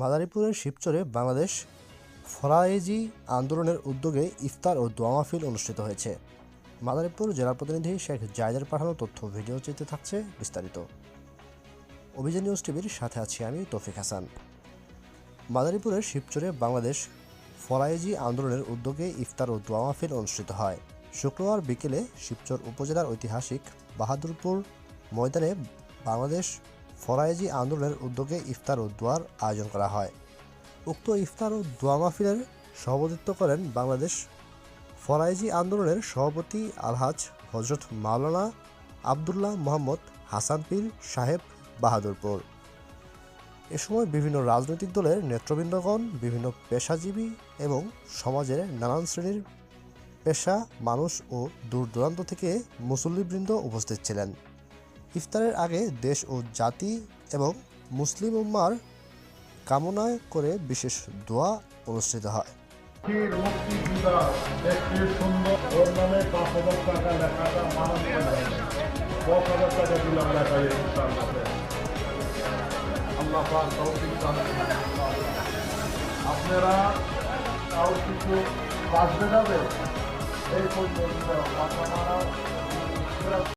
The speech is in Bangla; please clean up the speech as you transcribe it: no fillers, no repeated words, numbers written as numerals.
মাদারীপুরের শিবচরে বাংলাদেশ ফরায়েজি আন্দোলনের উদ্যোগে ইফতার ও দোয়া মাহফিল অনুষ্ঠিত হয়েছে। মাদারীপুর জেলা প্রতিনিধি শেখ জায়েদের পাঠানো তথ্য ভিডিওচিত্রে থাকছে বিস্তারিত। অভিযান নিউজ টিভির সাথে আছি আমি তৌফিক হাসান। মাদারীপুরের শিবচরে বাংলাদেশ ফরায়েজি আন্দোলনের উদ্যোগে ইফতার ও দোয়া মাহফিল অনুষ্ঠিত হয়। শুক্রবার বিকেলে শিবচর উপজেলার ঐতিহাসিক বাহাদুরপুর ময়দানে বাংলাদেশ ফরায়েজি আন্দোলনের উদ্যোগে ইফতার ও দোয়ার আয়োজন করা হয়। উক্ত ইফতার ও দোয়া মাহফিলের সভাপতিত্ব করেন বাংলাদেশ ফরায়েজি আন্দোলনের সভাপতি আলহাজ হজরত মাওলানা আবদুল্লাহ মোহাম্মদ হাসান পীর সাহেব বাহাদুরপুর। এ সময় বিভিন্ন রাজনৈতিক দলের নেতৃবৃন্দগণ, বিভিন্ন পেশাজীবী এবং সমাজের নানান শ্রেণীর পেশা মানুষ ও দূর দূরান্ত থেকে মুসল্লিবৃন্দ উপস্থিত ছিলেন। ইফতারের আগে দেশ ও জাতি এবং মুসলিম উম্মার কামনা করে বিশেষ দোয়া অনুষ্ঠিত হয়। আপনারা কাউ কিছু বাঁচবে যাবে এই পর্যন্ত